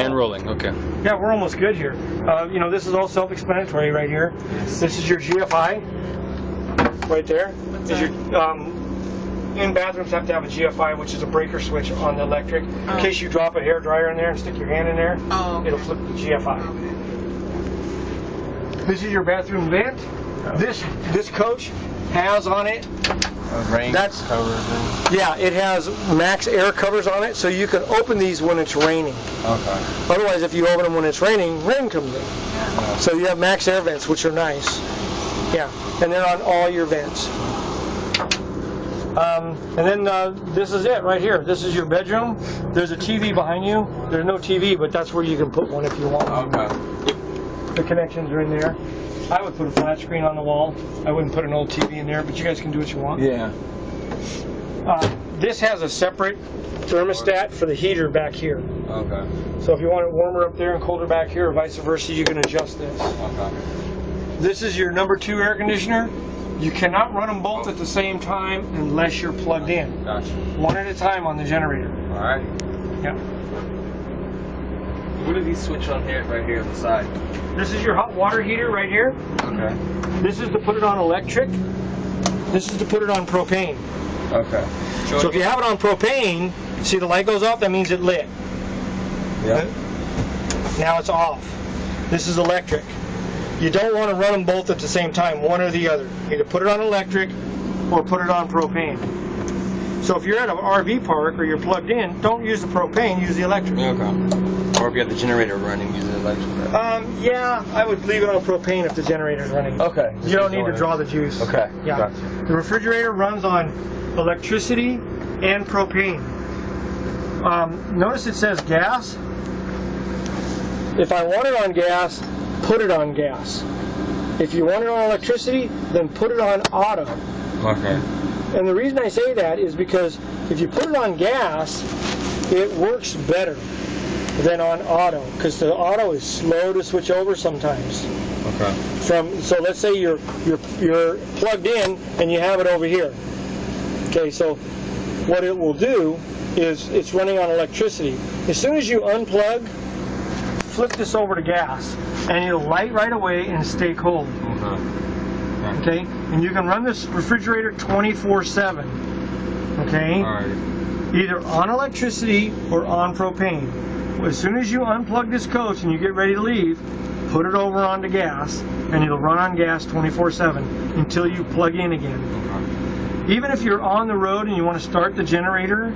And rolling, okay. Yeah, we're almost good here. You know, this is all self-explanatory right here. This is your GFI right there. Is your, in bathrooms have to have a GFI, which is a breaker switch on the electric. In case you drop a hairdryer in there and stick your hand in there, it'll flip the GFI. This is your bathroom vent. This coach has on it. Rain covers. Yeah, it has max air covers on it, so you can open these when it's raining. Okay. Otherwise, if you open them when it's raining, rain comes in. So you have max air vents, which are nice. Yeah, and they're on all your vents. And then this is it right here. This is your bedroom. There's a TV behind you. There's no TV, but that's where you can put one if you want. Okay. The connections are in there. I would put a flat screen on the wall. I wouldn't put an old TV in there, but you guys can do what you want. Yeah. This has a separate thermostat for the heater back here. Okay. So if you want it warmer up there and colder back here, or vice versa, you can adjust this. Okay. This is your number 2 air conditioner. You cannot run them both at the same time unless you're plugged in. Gotcha. One at a time on the generator. All right. Yeah. What do these switch on here, right here on the side? This is your hot water heater right here. Okay. This is to put it on electric. This is to put it on propane. Okay. So if you have it on propane, see the light goes off, that means it lit. Yeah. Now it's off. This is electric. You don't want to run them both at the same time, one or the other. Either put it on electric or put it on propane. So if you're at an RV park or you're plugged in, don't use the propane, use the electric. Okay. Or if you have the generator running, use the electric. Yeah, I would leave it on propane if the generator's running. Okay. You don't need to draw the juice. Okay. Yeah. Gotcha. The refrigerator runs on electricity and propane. Notice it says gas. If I want it on gas, put it on gas. If you want it on electricity, then put it on auto. Okay. And the reason I say that is because if you put it on gas, it works better than on auto, because the auto is slow to switch over sometimes. Okay. So let's say you're plugged in and you have it over here. Okay, so what it will do is it's running on electricity. As soon as you unplug, flip this over to gas, and it'll light right away and stay cold. Okay, and you can run this refrigerator 24/7. Okay, all right. Either on electricity or on propane. As soon as you unplug this coach and you get ready to leave, put it over onto gas, and it'll run on gas 24/7 until you plug in again. Okay. Even if you're on the road and you want to start the generator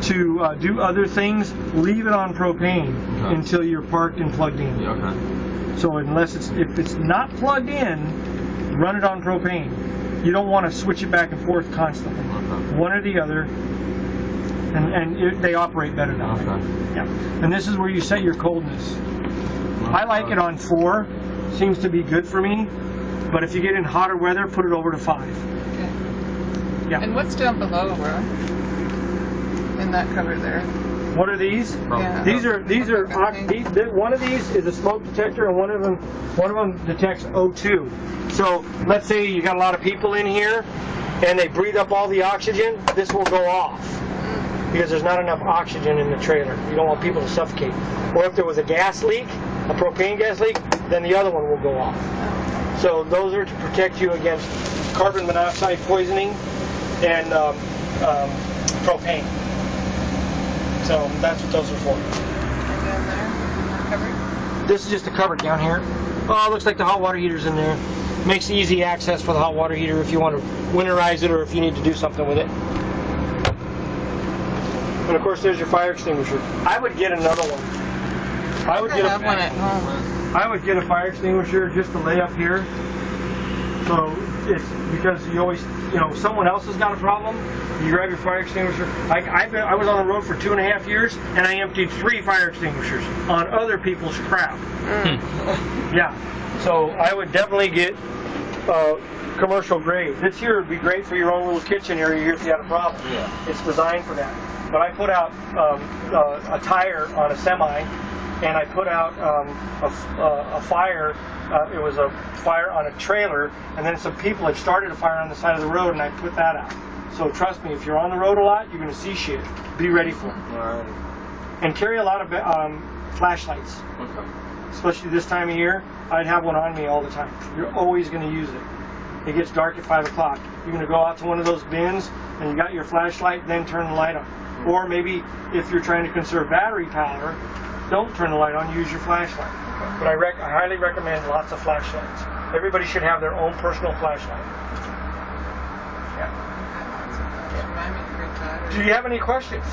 to do other things, leave it on propane until you're parked and plugged in. Yeah, okay. So if it's not plugged in, run it on propane. You don't want to switch it back and forth constantly. Okay. One or the other, and they operate better now. Okay. Yeah. And this is where you set your coldness. Okay. I like it on 4. Seems to be good for me. But if you get in hotter weather, put it over to 5. Okay. Yeah. And what's down below, in that cover there? What are these? Yeah. These are one of these is a smoke detector, and one of them detects O2. So let's say you got a lot of people in here, and they breathe up all the oxygen. This will go off because there's not enough oxygen in the trailer. You don't want people to suffocate. Or if there was a gas leak, a propane gas leak, then the other one will go off. So those are to protect you against carbon monoxide poisoning and propane. So that's what those are for. And down there, covered? This is just a cupboard down here. Oh, it looks like the hot water heater's in there. Makes easy access for the hot water heater if you want to winterize it or if you need to do something with it. And of course, there's your fire extinguisher. I would get another one. I would get one at home. I would get a fire extinguisher just to lay up here. So it's because you always, someone else has got a problem. You grab your fire extinguisher. I was on the road for 2.5 years, and I emptied 3 fire extinguishers on other people's crap. Yeah. So I would definitely get commercial grade. This here would be great for your own little kitchen area here if you had a problem. Yeah. It's designed for that. But I put out a tire on a semi, and I put out a fire. It was a fire on a trailer, and then some people had started a fire on the side of the road, and I put that out. So trust me, if you're on the road a lot, you're going to see shit. Be ready for it. All right. And carry a lot of flashlights. Okay. Especially this time of year, I'd have one on me all the time. You're always going to use it. It gets dark at 5 o'clock. You're going to go out to one of those bins and you got your flashlight, then turn the light on. Or maybe if you're trying to conserve battery power, don't turn the light on, use your flashlight. But I highly recommend lots of flashlights. Everybody should have their own personal flashlight. Remind me to bring batteries. Do you have any questions?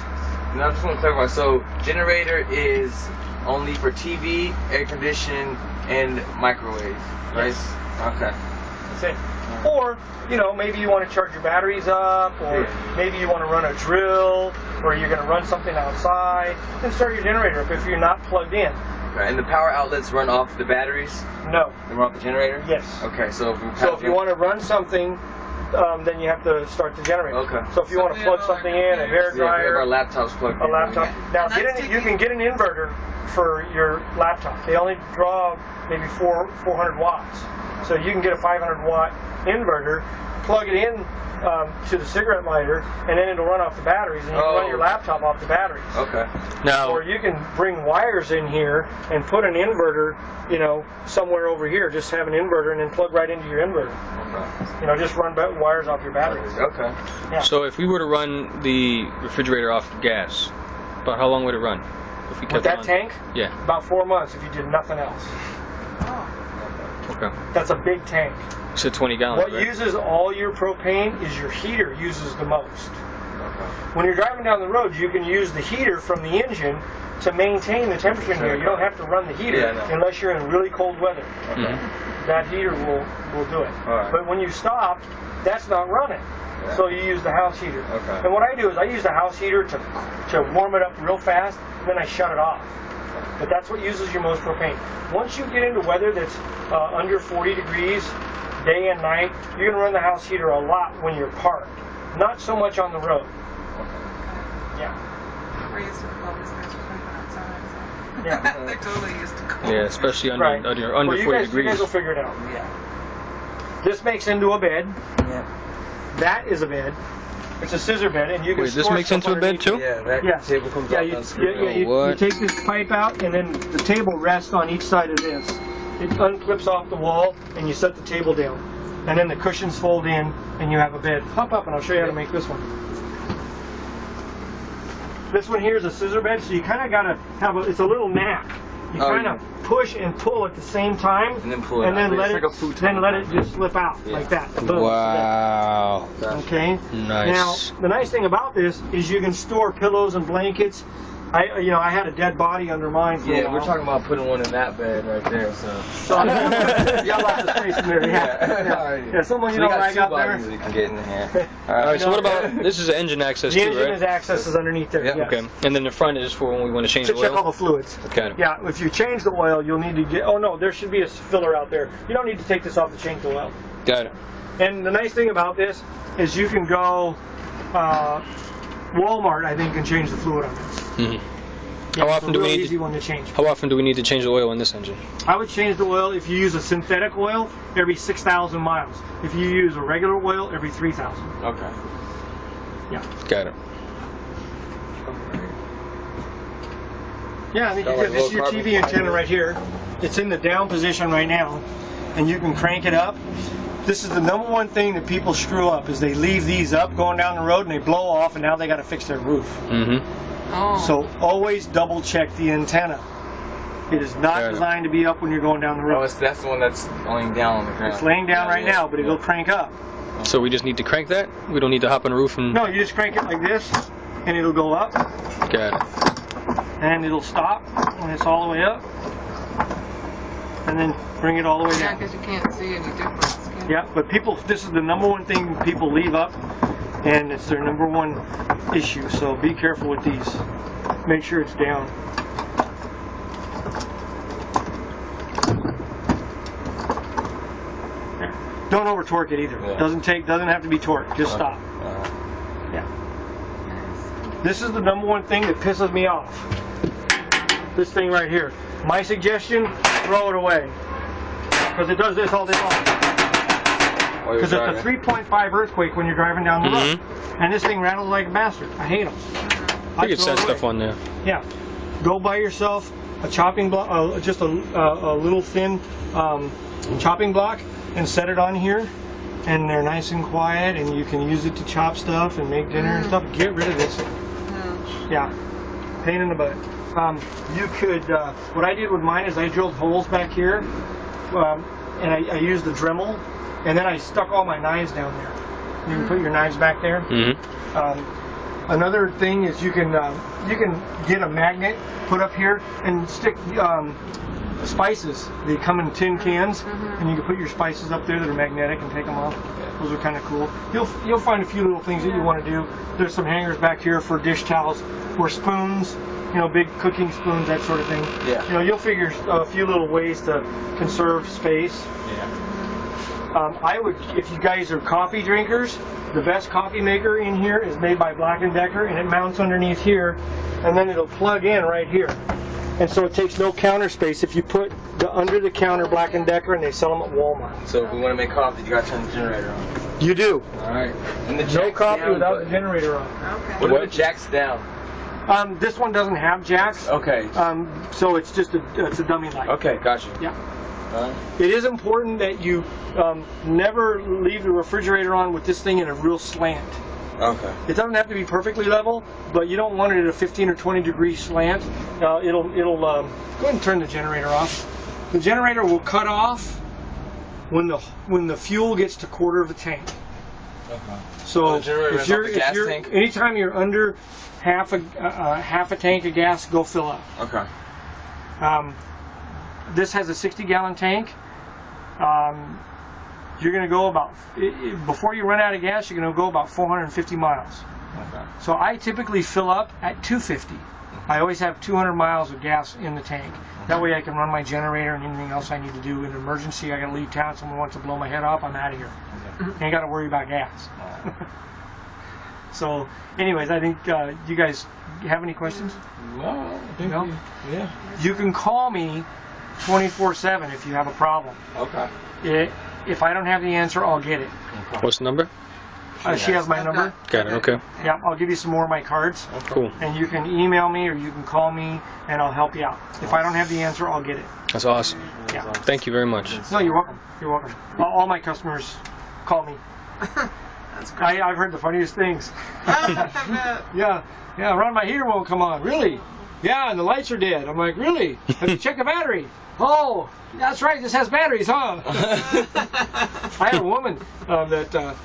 No, I just want to talk about, so generator is only for TV, air conditioning, and microwave, right? Yes. Okay. That's it. Or, you know, maybe you want to charge your batteries up, or maybe you want to run a drill, or you're going to run something outside, then start your generator up if you're not plugged in. Okay. And the power outlets run off the batteries? No. They run off the generator? Yes. Okay, so if you want to run something, then you have to start the generator. Okay. So if you want to plug something in, a hair dryer, our laptops plugged a in. laptop. Now, you can get an inverter for your laptop. They only draw maybe 400 watts. So you can get a 500 watt inverter, plug it in to the cigarette lighter, and then it'll run off the batteries, and you can run your laptop off the batteries. Okay. Now, Or you can bring wires in here and put an inverter, you know, somewhere over here. Just have an inverter and then plug right into your inverter. Okay. You know, just run wires off your batteries. Okay. Yeah. so if we were to run the refrigerator off gas, about how long would it run? If we kept With that it on? tank, Yeah. about 4 months if you did nothing else. Oh. Okay. That's a big tank. So 20 gallons. What right? uses all your propane is your heater uses the most. Okay. When you're driving down the road, you can use the heater from the engine to maintain the temperature in here. You don't have to run the heater Yeah, I know. unless you're in really cold weather. Mhm. That heater will do it. All right. But when you stop, that's not running. Yeah. So you use the house heater. Okay. And what I do is I use the house heater to warm it up real fast, and then I shut it off. But that's what uses your most propane. Once you get into weather that's under 40 degrees, day and night, you're going to run the house heater a lot when you're parked. Not so much on the road. Yeah. We're used to always nice for sleeping outside, so. Yeah. They're totally used to cold. Yeah, especially under Right. under Well, 40 you guys degrees. will figure it out. Yeah. This makes into a bed. Yeah. That is a bed. It's a scissor bed, and you can Wait, this store makes stuff into a bed underneath too? it. Yeah, that Yes. table comes Yeah, off you, on screw. you What? take this pipe out, and then the table rests on each side of this. It unclips off the wall, and you set the table down. And then the cushions fold in, and you have a bed. Hop up, and I'll show you how to make this one. This one here is a scissor bed, so you kind of got to have it's a little knack. You Oh, kind yeah. of push and pull at the same time, And then pull it and out. then let It's it, like a futon. then let it just slip out Yeah. like that. Boom. Wow. Okay. Nice. Now, the nice thing about this is you can store pillows and blankets. I had a dead body under mine for a Yeah, while. we're talking about putting one in that bed right there, so. So, you got lots of space in there. Yeah. Someone So you we don't got like two out there. bodies that can get in here. All right. So what about this? Is engine access The too, engine right? is access is underneath there. Yep. Yes. Okay. And then the front is for when we want to change To the check all oil. the fluids. Got it. Yeah, if you change the oil, you'll need to get. Oh no, there should be a filler out there. You don't need to take this off to change the oil. Got it. And the nice thing about this is you can go Walmart, I think, and change the fluid on this. Mhm. Yeah, How it's often a do we real need easy to- one to change. How often do we need to change the oil in this engine? I would change the oil if you use a synthetic oil every 6,000 miles. If you use a regular oil, every 3,000. Okay. Yeah. Got it. Yeah, I think Got you like This is little your carbon TV antenna fiber. right here. It's in the down position right now, and you can crank it up. This is the number one thing that people screw up is they leave these up going down the road and they blow off, and now they got to fix their roof. Mm-hmm. Oh. So always double check the antenna. It is not Got it. designed to be up when you're going down the Oh, road. that's the one that's laying down on the ground. It's laying down Yeah, right yeah, now, but it'll crank up. So we just need to crank that? We don't need to hop on the roof and... No, you just crank it like this, and it'll go up, Got it. and it'll stop when it's all the way up, and then bring it all the way Yeah, down. because you can't see any difference. Can you? Yeah, but this is the number one thing people leave up, and it's their number one issue, so be careful with these. Make sure it's down. There. Don't over torque it either. Yeah. Doesn't have to be torqued, just stop. Yeah. This is the number one thing that pisses me off. This thing right here. My suggestion, throw it away. Because it does this all day long. Because it's a 3.5 earthquake when you're driving down the road. And this thing rattles like a bastard. I hate them. We could set stuff on there. Yeah. Go buy yourself a chopping block, just a little thin chopping block, and set it on here, and they're nice and quiet, and you can use it to chop stuff and make dinner and stuff. Get rid of this. Yeah, pain in the butt. You could, what I did with mine is I drilled holes back here, and I used the Dremel, and then I stuck all my knives down there. You can put your knives back there. Another thing is you can get a magnet, put up here, and stick spices. They come in tin cans, and you can put your spices up there that are magnetic and take them off. Those are kind of cool. You'll find a few little things that you want to do. There's some hangers back here for dish towels, or spoons, big cooking spoons, that sort of thing. Yeah. You'll figure a few little ways to conserve space. Yeah. I would, if you guys are coffee drinkers, the best coffee maker in here is made by Black & Decker, and it mounts underneath here, and then it'll plug in right here. And so it takes no counter space if you put the under the counter Black & Decker, and they sell them at Walmart. So if we want to make coffee, you got to turn the generator on. You do. All right. And the No jack's coffee down, without but the generator on. What if the jack's down? This one doesn't have jacks. Okay. So it's just it's a dummy light. Okay, gotcha. Yeah. It is important that you never leave the refrigerator on with this thing in a real slant. Okay. It doesn't have to be perfectly level, but you don't want it at a 15 or 20 degree slant. It'll go ahead and turn the generator off. The generator will cut off when the fuel gets to quarter of a tank. Okay. So if you're tank? Anytime you're under half a tank of gas, go fill up. Okay. This has a 60-gallon tank. You're going to go about, before you run out of gas, you're going to go about 450 miles. Okay. So I typically fill up at 250. I always have 200 miles of gas in the tank. That way I can run my generator and anything else I need to do in an emergency. I got to leave town, someone wants to blow my head off, I'm out of here. Ain't got to worry about gas. So anyways, I think you guys have any questions? No, I think No? yeah. You can call me 24/7 if you have a problem. Okay. If I don't have the answer, I'll get it. What's the number? She has my number. Got it. Okay. Yeah, I'll give you some more of my cards. Cool. And you can email me or you can call me and I'll help you out. If I don't have the answer, I'll get it. That's awesome. Yeah. Thank you very much. No, you're welcome. You're welcome. All my customers call me. That's great. I've heard the funniest things. I Yeah, Ron, my heater won't come on. Really? Yeah, and the lights are dead. I'm like, really? Have you checked the battery? Oh, that's right, this has batteries, huh? I had a woman that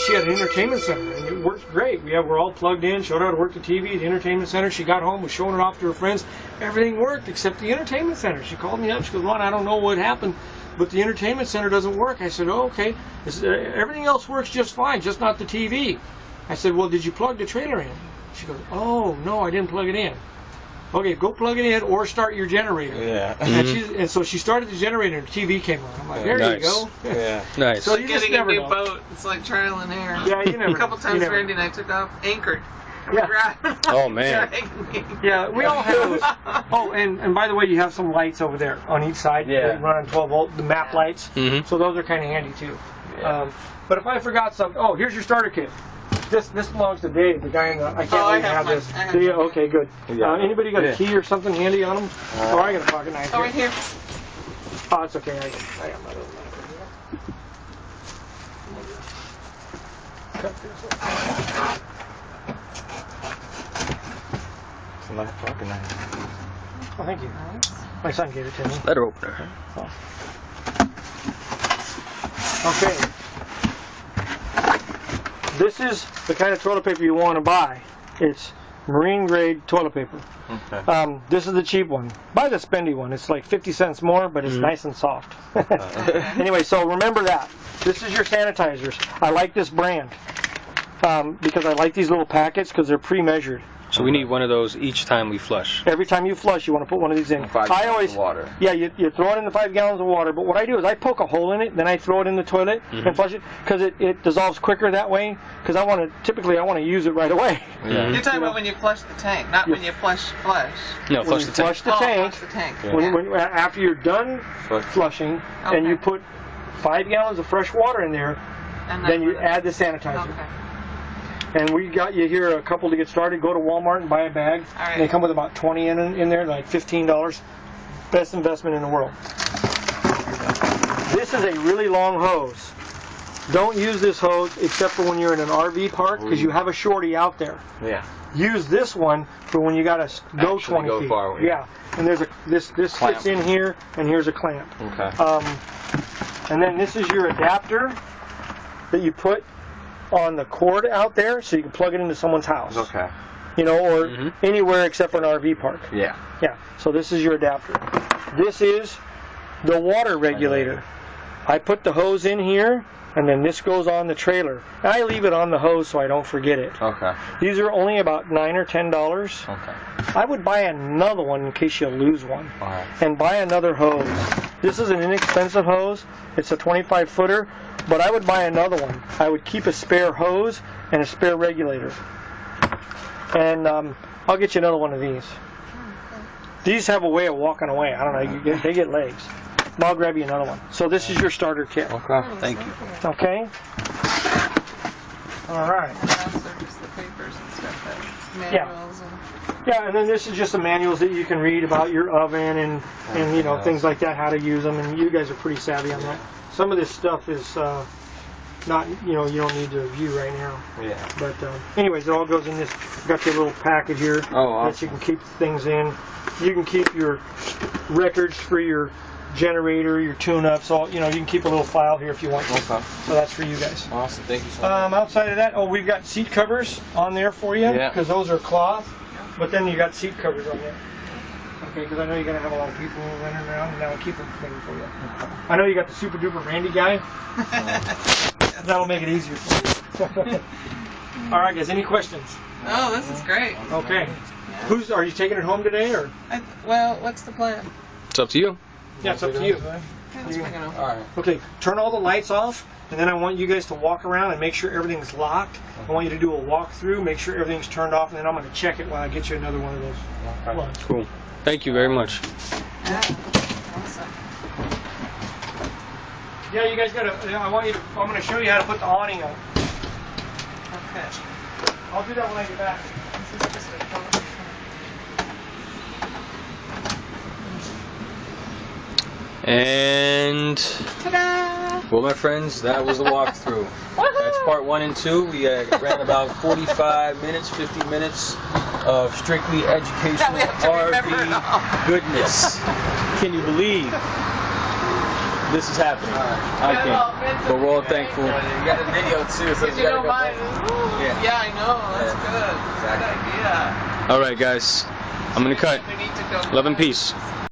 she had an entertainment center, and it worked great. We're all plugged in, showed her how to work the TV at the entertainment center. She got home, was showing it off to her friends. Everything worked except the entertainment center. She called me up, she goes, Ron, I don't know what happened, but the entertainment center doesn't work. I said, oh, okay. Everything else works just fine, just not the TV. I said, well, did you plug the trailer in? She goes, oh, no, I didn't plug it in. Okay, go plug it in or start your generator. Yeah. And so she started the generator and the TV came on. I'm like, there Nice. you go. Yeah. Nice. So you just Getting a never new know. boat, it's like trial and error. Yeah, you never A couple know. times You never Randy know. and I took off anchored. Yeah. Oh, man. Yeah, we all have those. Oh, and by the way, you have some lights over there on each side. Yeah. They run on 12 volt, the map lights. Mhm. So those are kind of handy too. Yeah. But if I forgot something, oh, here's your starter kit. This belongs to Dave, the guy in the, I can't Oh, I really have have mine. this. I have Do you? mine. Okay, good. Yeah. Anybody got Yeah. a key or something handy on them? Oh, I got a pocket knife Oh, here. right here. Oh, it's okay. I got my little knife in here. Cut this up. It's a nice fucking knife. Oh, thank you. My son gave it to me. Letter opener. Okay. This is the kind of toilet paper you want to buy. It's marine grade toilet paper. Okay. This is the cheap one. Buy the spendy one. It's like 50 cents more, but it's nice and soft. Anyway, so remember that. This is your sanitizers. I like this brand because I like these little packets because they're pre-measured. So we need one of those each time we flush. Every time you flush, you want to put one of these in. 5 I gallons always, of water. yeah, you throw it in the 5 gallons of water. But what I do is I poke a hole in it, then I throw it in the toilet and flush it because it dissolves quicker that way. Because I want to use it right away. Yeah. You're talking about when you flush the tank, not when you flush. No, When flush you the tank. flush the tank, Flush the tank. Yeah. when after you're done flushing, and you put 5 gallons of fresh water in there, And then you run it. add the sanitizer. Okay. And we got you here a couple to get started. Go to Walmart and buy a bag. All right. They come with about 20 in there, like $15. Best investment in the world. This is a really long hose. Don't use this hose except for when you're in an RV park because you have a shorty out there. Yeah. Use this one for when you got to go Actually 20 go feet. far away. Yeah. And there's this Clamp. fits in here, and here's a clamp. Okay. And then this is your adapter that you put on the cord out there so you can plug it into someone's house. Okay. You know, or anywhere except for an RV park. Yeah. Yeah. So this is your adapter. This is the water regulator. I put the hose in here, and then this goes on the trailer. And I leave it on the hose so I don't forget it. Okay. These are only about $9 or $10. Okay. I would buy another one in case you lose one. All right. And buy another hose. This is an inexpensive hose. It's a 25-footer, but I would buy another one. I would keep a spare hose and a spare regulator. And I'll get you another one of these. These have a way of walking away. I don't know. They get legs. But I'll grab you another one. So this is your starter kit. Okay. Thank you. Okay? All right. And also just the papers and stuff, manuals and... Yeah, and then this is just the manuals that you can read about your oven and you know, things like that, how to use them, and you guys are pretty savvy on that. Some of this stuff is not, you know, you don't need to review right now. Yeah. But anyways, it all goes in this, got your little package here Oh, that you can keep things in. You can keep your records for your generator, your tune-ups, all, you know, you can keep a little file here if you want to. Okay. So that's for you guys. Awesome. Thank you so much. Outside of that, we've got seat covers on there for you, Yeah. because those are cloth, but then you got seat covers on there. Okay, because I know you're going to have a lot of people running around, and that'll keep them clean for you. I know you got the super duper Randy guy. That'll make it easier for you. All right, guys, any questions? Oh, this is great. Okay. Yeah. Are you taking it home today, or? Well, what's the plan? It's up to you. Yeah, it's up to you. Yeah, it's big enough. All right. Okay, turn all the lights off, and then I want you guys to walk around and make sure everything's locked. I want you to do a walkthrough, make sure everything's turned off, and then I'm going to check it while I get you another one of those plugs. Cool. Thank you very much. Yeah. Awesome. Yeah, you guys gotta, I'm going to show you how to put the awning up. Okay. I'll do that when I get back. This is just a cover. And Ta-da! well, my friends, that was the walkthrough. That's part 1 and 2. We ran about 45 minutes, 50 minutes of strictly educational we have to remember it all. RV goodness. Can you believe this is happening? I can't. But we're all thankful. You got a video too, so Because you know mine. Yeah. Yeah, I know. That's Yeah. good. Exactly. Good idea. All right, guys. I'm going to cut. We need to go. Love and peace.